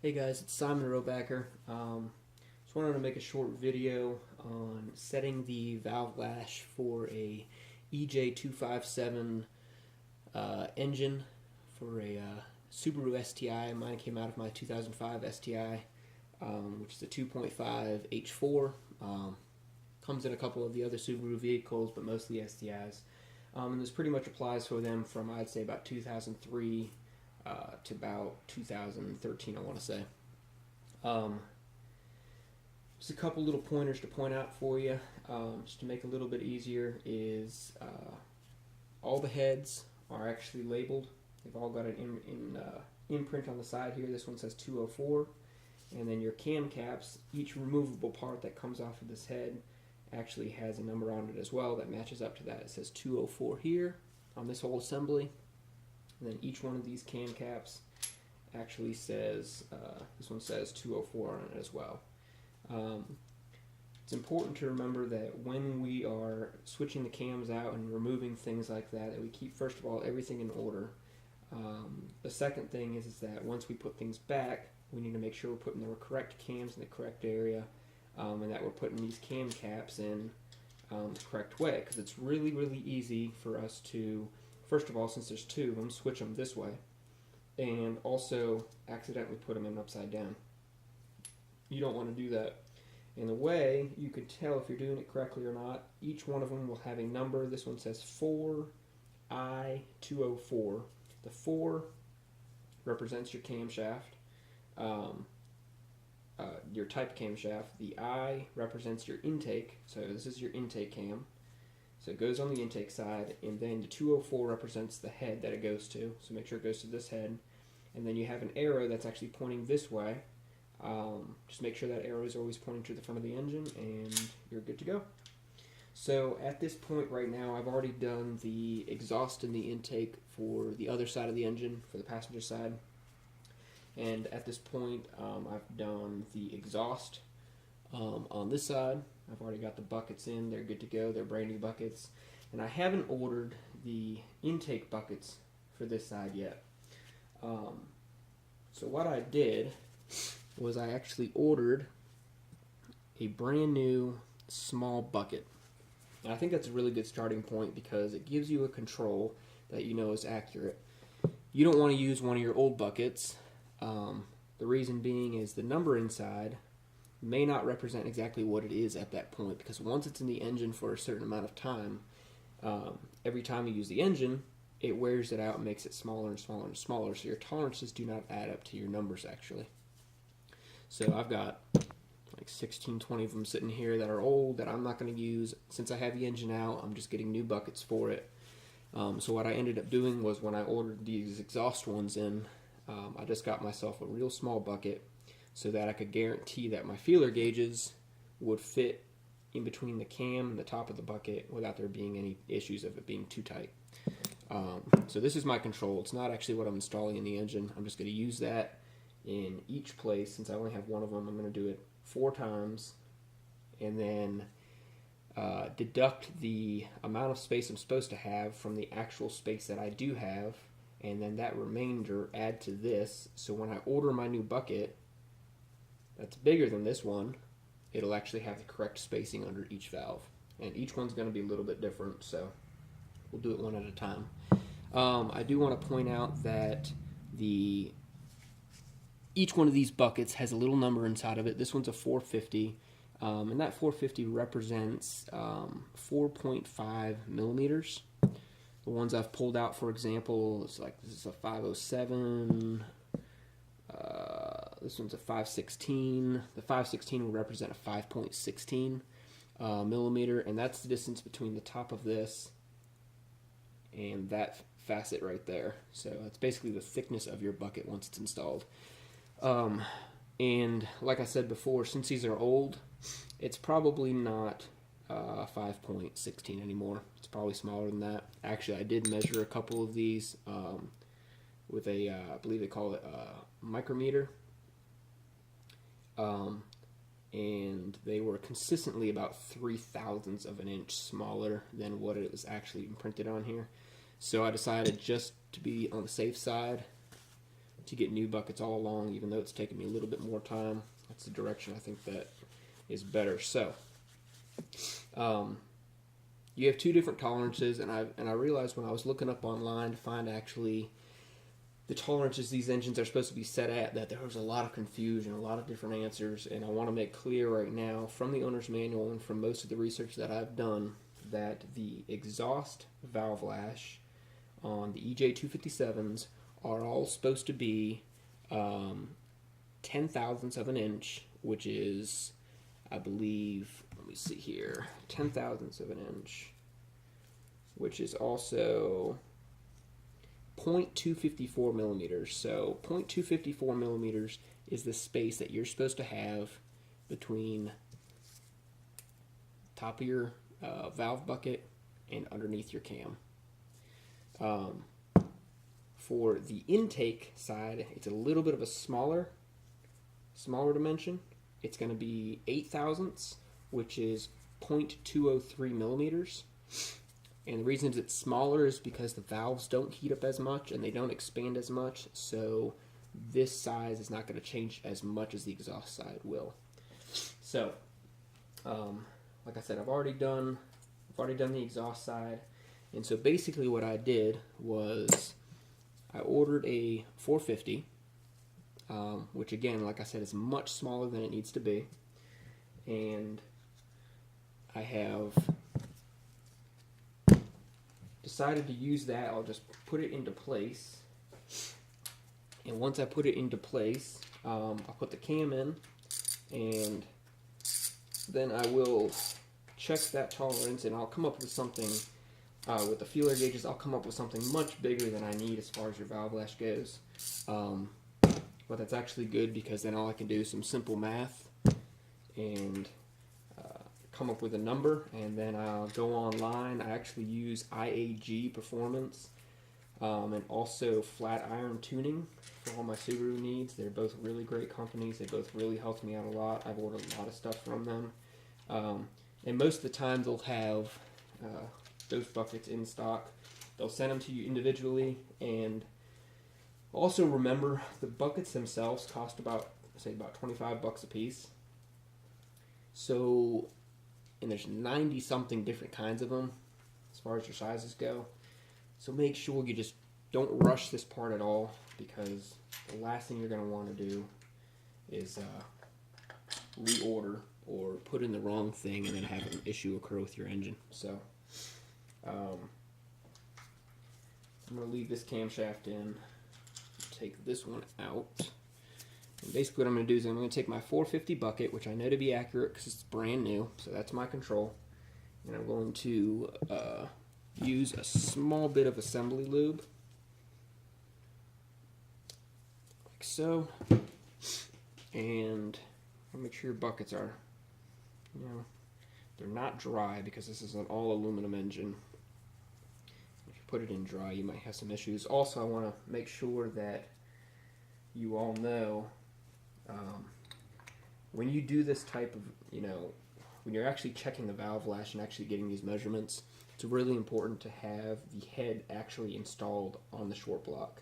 Hey guys, it's Simon Robacker. Just wanted to make a short video on setting the valve lash for a EJ257 engine for a Subaru STI. Mine came out of my 2005 STI, which is a 2.5 H4. Comes in a couple of the other Subaru vehicles, but mostly STIs. And this pretty much applies for them from, I'd say, about 2003 to about 2013, I want to say. Just a couple little pointers to point out for you, just to make it a little bit easier, is all the heads are actually labeled. They've all got an imprint on the side here. This one says 204. And then your cam caps, each removable part that comes off of this head actually has a number on it as well that matches up to that. It says 204 here on this whole assembly. And then each one of these cam caps actually says, this one says 204 on it as well. It's important to remember that when we are switching the cams out and removing things like that, that we keep, first of all, everything in order. The second thing is that once we put things back, we need to make sure we're putting the correct cams in the correct area, and that we're putting these cam caps in the correct way, because it's really, really easy for us to, first of all, since there's two of them, switch them this way, and also accidentally put them in upside down. You don't want to do that. And the way you can tell if you're doing it correctly or not, each one of them will have a number. This one says 4I204. The 4 represents your camshaft, your type camshaft. The I represents your intake, so this is your intake cam. So it goes on the intake side, and then the 204 represents the head that it goes to, so make sure it goes to this head. And then you have an arrow that's actually pointing this way. Just make sure that arrow is always pointing to the front of the engine, and you're good to go. So at this point right now, I've already done the exhaust and the intake for the other side of the engine, for the passenger side. And at this point, I've done the exhaust on this side. I've already got the buckets in. They're good to go. They're brand new buckets. And I haven't ordered the intake buckets for this side yet. So what I did was I actually ordered a brand new small bucket. And I think that's a really good starting point because it gives you a control that you know is accurate. You don't want to use one of your old buckets. The reason being is the number inside may not represent exactly what it is at that point, because once it's in the engine for a certain amount of time, every time you use the engine, it wears it out and makes it smaller and smaller and smaller, so your tolerances do not add up to your numbers actually. So I've got like 16, 20 of them sitting here that are old that I'm not going to use. Since I have the engine out, I'm just getting new buckets for it. So what I ended up doing was when I ordered these exhaust ones in, I just got myself a real small bucket so that I could guarantee that my feeler gauges would fit in between the cam and the top of the bucket without there being any issues of it being too tight. So this is my control. It's not actually what I'm installing in the engine. I'm just going to use that in each place. Since I only have one of them, I'm going to do it 4 times and then deduct the amount of space I'm supposed to have from the actual space that I do have, and then that remainder add to this, so when I order my new bucket that's bigger than this one, it'll actually have the correct spacing under each valve, and each one's going to be a little bit different, so we'll do it one at a time. I do want to point out that each one of these buckets has a little number inside of it. This one's a 450, and that 450 represents 4.5 millimeters. The ones I've pulled out, for example, it's like this is a 507. This one's a 516. The 516 will represent a 5.16 millimeter, and that's the distance between the top of this and that facet right there. So that's basically the thickness of your bucket once it's installed. And like I said before, since these are old, it's probably not 5.16 anymore. It's probably smaller than that. Actually, I did measure a couple of these with a, I believe they call it a micrometer. And they were consistently about 0.03 of an inch smaller than what it was actually printed on here. So I decided, just to be on the safe side, to get new buckets all along, even though it's taken me a little bit more time. That's the direction I think that is better. So you have two different tolerances, and I realized when I was looking up online to find actually the tolerances these engines are supposed to be set at, that there was a lot of confusion, a lot of different answers, and I want to make clear right now from the owner's manual and from most of the research that I've done that the exhaust valve lash on the EJ257s are all supposed to be 10,000ths of an inch, which is, I believe, let me see here, 10,000ths of an inch, which is also 0.254 millimeters. So 0.254 millimeters is the space that you're supposed to have between top of your valve bucket and underneath your cam. For the intake side, it's a little bit of a smaller dimension. It's going to be 8,000ths, which is 0.203 millimeters. And the reason it's smaller is because the valves don't heat up as much and they don't expand as much, so this size is not going to change as much as the exhaust side will. So, like I said, I've already done the exhaust side, and so basically what I did was I ordered a 450, which again, like I said, is much smaller than it needs to be, and I have decided to use that. I'll just put it into place, and once I put it into place, I'll put the cam in, and then I will check that tolerance, and I'll come up with something with the feeler gauges. I'll come up with something much bigger than I need as far as your valve lash goes, but that's actually good because then all I can do is some simple math and come up with a number, and then I'll go online. I actually use IAG Performance and also Flat Iron Tuning for all my Subaru needs. They're both really great companies. They both really helped me out a lot. I've ordered a lot of stuff from them, and most of the time they'll have those buckets in stock. They'll send them to you individually, and also remember the buckets themselves cost about 25 bucks a piece. So, and there's 90 something different kinds of them as far as your sizes go. So make sure you just don't rush this part at all, because the last thing you're going to want to do is reorder or put in the wrong thing and then have an issue occur with your engine. So I'm going to leave this camshaft in, take this one out. And basically what I'm going to do is I'm going to take my 450 bucket, which I know to be accurate because it's brand new, so that's my control, and I'm going to use a small bit of assembly lube, like so, and I'll make sure your buckets are, they're not dry, because this is an all aluminum engine. If you put it in dry, you might have some issues. Also, I want to make sure that you all know when you do this type of, when you're actually checking the valve lash and actually getting these measurements, it's really important to have the head actually installed on the short block.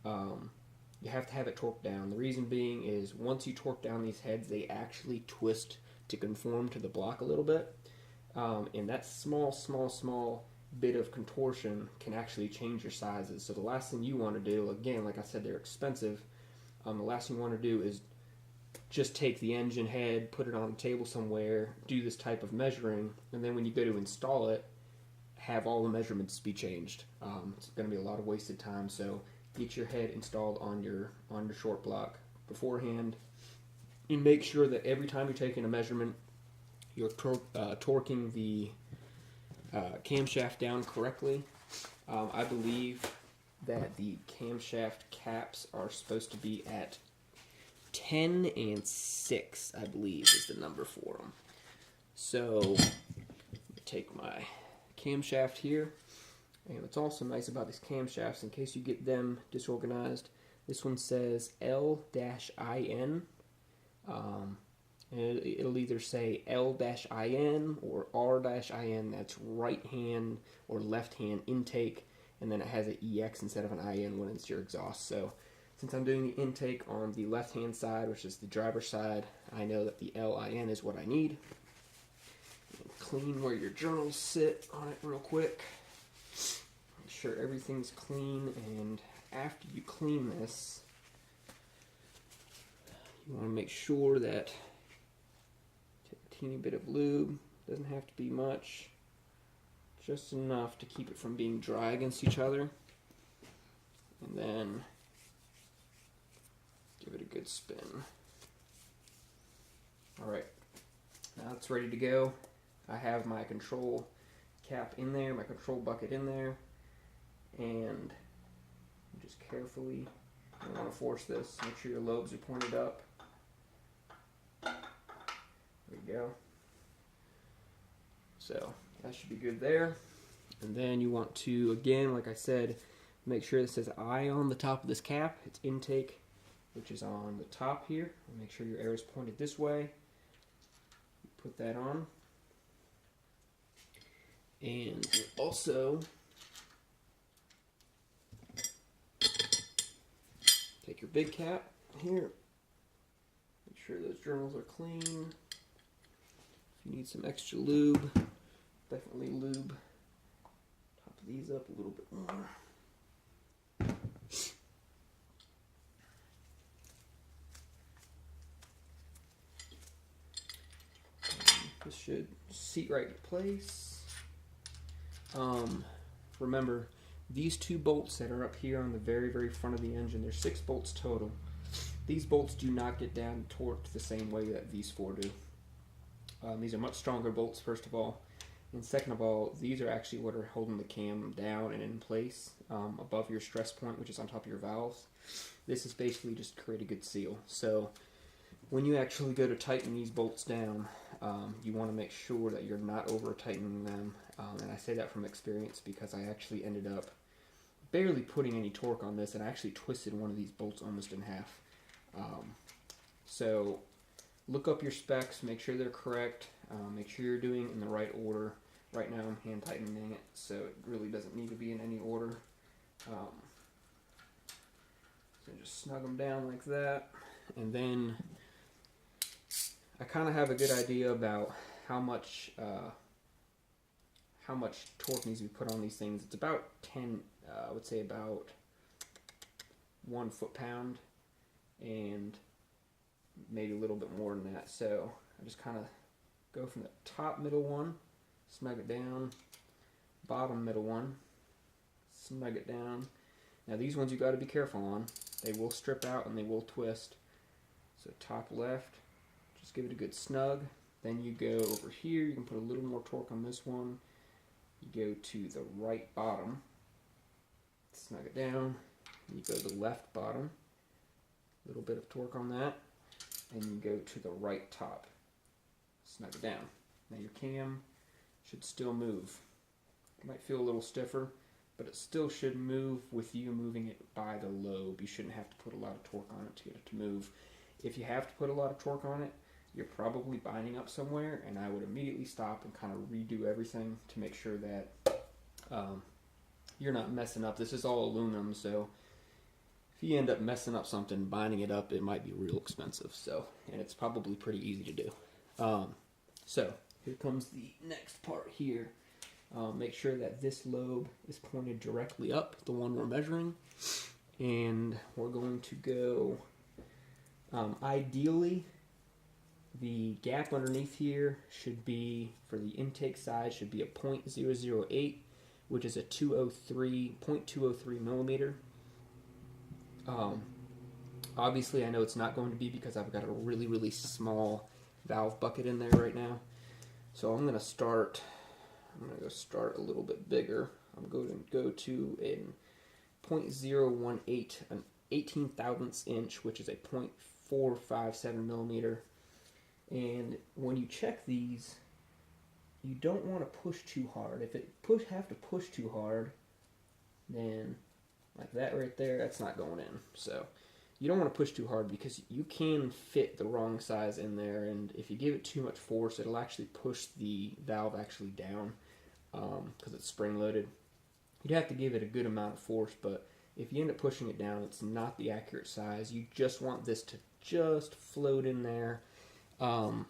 You have to have it torqued down. The reason being is once you torque down these heads, they actually twist to conform to the block a little bit, and that small bit of contortion can actually change your sizes. So the last thing you want to do, again, like I said, they're expensive. The last thing you want to do is just take the engine head, put it on a table somewhere, do this type of measuring, and then when you go to install it, have all the measurements be changed. It's going to be a lot of wasted time. So get your head installed on your short block beforehand, and make sure that every time you're taking a measurement, you're torquing the camshaft down correctly. I believe that the camshaft caps are supposed to be at 10 and 6, I believe, is the number for them. So, take my camshaft here, and what's also nice about these camshafts, in case you get them disorganized, this one says L-IN, and it'll either say L-IN or R-IN, that's right hand or left hand intake, and then it has an EX instead of an IN when it's your exhaust. So Since I'm doing the intake on the left-hand side, which is the driver's side, I know that the LIN is what I need. And clean where your journals sit on it real quick. Make sure everything's clean, and after you clean this, you want to make sure that take a teeny bit of lube, doesn't have to be much, just enough to keep it from being dry against each other, and then give it a good spin. Alright, now it's ready to go. I have my control cap in there, my control bucket in there, and just carefully, you don't want to force this, make sure your lobes are pointed up. There you go. So that should be good there. And then you want to, again, like I said, make sure it says I on the top of this cap. It's intake, which is on the top here. Make sure your air is pointed this way. Put that on. And also take your big cap here. Make sure those journals are clean. If you need some extra lube, definitely lube. Top these up a little bit more. This should seat right in place. Remember, these two bolts that are up here on the very front of the engine, there's 6 bolts total. These bolts do not get down torqued the same way that these 4 do. These are much stronger bolts, first of all. And second of all, these are actually what are holding the cam down and in place above your stress point, which is on top of your valves. This is basically just to create a good seal. So when you actually go to tighten these bolts down, you want to make sure that you're not over tightening them. And I say that from experience because I actually ended up barely putting any torque on this, and I actually twisted one of these bolts almost in half. So look up your specs, make sure they're correct, make sure you're doing it in the right order. Right now I'm hand tightening it, so it really doesn't need to be in any order. So just snug them down like that, and then I kind of have a good idea about how much torque needs to be put on these things. It's about 10, I would say about 1 foot-pound, and maybe a little bit more than that. So I just kind of go from the top middle one, snug it down, bottom middle one, snug it down. Now these ones you got to be careful on. They will strip out and they will twist. So top left, just give it a good snug. Then you go over here, you can put a little more torque on this one. You go to the right bottom, snug it down. You go to the left bottom, a little bit of torque on that. And you go to the right top, snug it down. Now your cam should still move. It might feel a little stiffer, but it still should move with you moving it by the lobe. You shouldn't have to put a lot of torque on it to get it to move. If you have to put a lot of torque on it, you're probably binding up somewhere, and I would immediately stop and kind of redo everything to make sure that you're not messing up. This is all aluminum, so if you end up messing up something, binding it up, it might be real expensive. So, and it's probably pretty easy to do. So here comes the next part here. Make sure that this lobe is pointed directly up, the one we're measuring, and we're going to go, ideally, the gap underneath here should be, for the intake side, should be a .008, which is a 0.203 millimeter. Obviously, I know it's not going to be because I've got a really small valve bucket in there right now. So I'm going to go start a little bit bigger. I'm going to go to a .018, an 18 thousandths inch, which is a .457 millimeter. And when you check these, you don't want to push too hard. If it have to push too hard, then like that right there, that's not going in. So you don't want to push too hard because you can fit the wrong size in there, and if you give it too much force, it'll actually push the valve actually down because it's spring loaded. You'd have to give it a good amount of force, but if you end up pushing it down, it's not the accurate size. You just want this to just float in there. And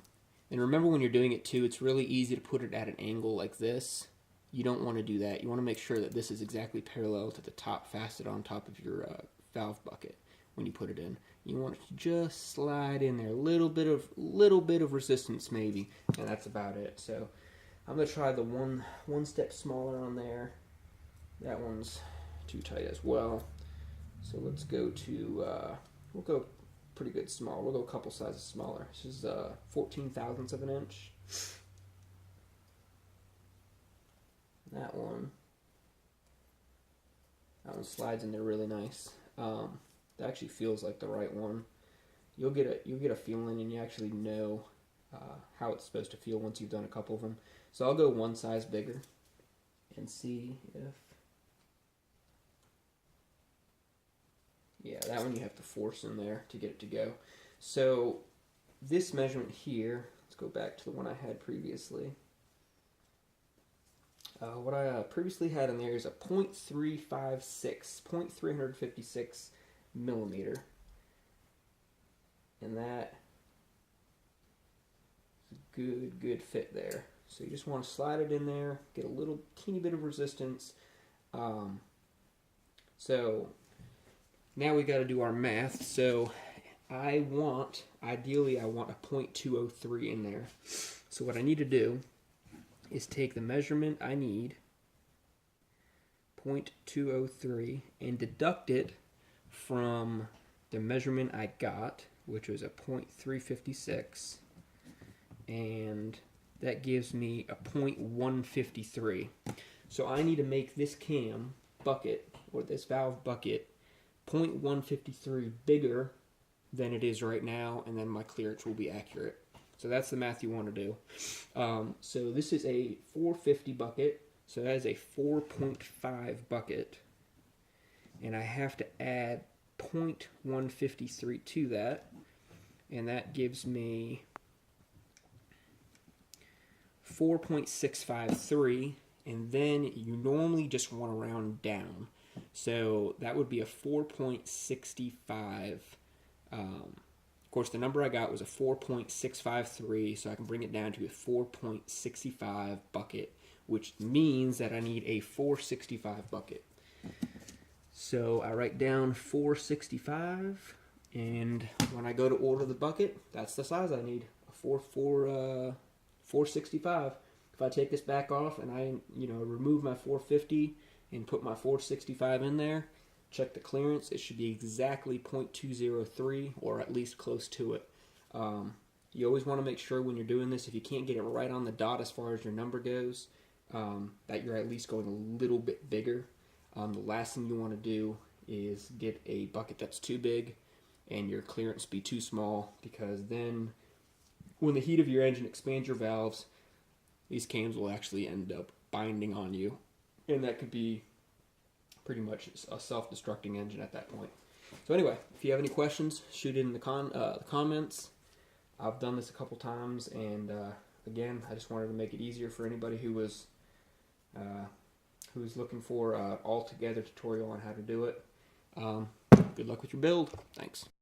remember when you're doing it too, it's really easy to put it at an angle like this. You don't want to do that. You want to make sure that this is exactly parallel to the top facet on top of your valve bucket when you put it in. You want it to just slide in there, a little bit of resistance maybe, and that's about it. So I'm gonna try the one step smaller on there. That one's too tight as well. So let's go to we'll go pretty good small. We'll go a couple sizes smaller. This is 14 thousandths of an inch. That one slides in there really nice. That actually feels like the right one. You'll get a feeling, and you actually know how it's supposed to feel once you've done a couple of them. So I'll go one size bigger and see if, yeah, that one you have to force in there to get it to go. So this measurement here, let's go back to the one I had previously. What I previously had in there is a 0.356 millimeter, and that is a good fit there. So you just want to slide it in there, get a little teeny bit of resistance. So now we got to do our math. So ideally I want a 0.203 in there. So what I need to do is take the measurement I need, 0.203, and deduct it from the measurement I got, which was a 0.356, and that gives me a 0.153. So I need to make this cam bucket, or this valve bucket, 0.153 bigger than it is right now, and then my clearance will be accurate. So that's the math you want to do. So this is a 450 bucket, so that is a 4.5 bucket, and I have to add 0.153 to that, and that gives me 4.653, and then you normally just want to round down. So that would be a 4.65. Of course, the number I got was a 4.653, so I can bring it down to a 4.65 bucket, which means that I need a 465 bucket. So I write down 465, and when I go to order the bucket, that's the size I need, a 465. If I take this back off and I remove my 450 and put my 465 in there, check the clearance, it should be exactly 0.203, or at least close to it. You always want to make sure when you're doing this, if you can't get it right on the dot as far as your number goes, that you're at least going a little bit bigger. The last thing you want to do is get a bucket that's too big and your clearance be too small, because then when the heat of your engine expands your valves, these cams will actually end up binding on you, and that could be pretty much a self-destructing engine at that point. So anyway, if you have any questions, shoot it in the comments. I've done this a couple times, and again, I just wanted to make it easier for anybody who was who's looking for an all-together tutorial on how to do it. Good luck with your build. Thanks.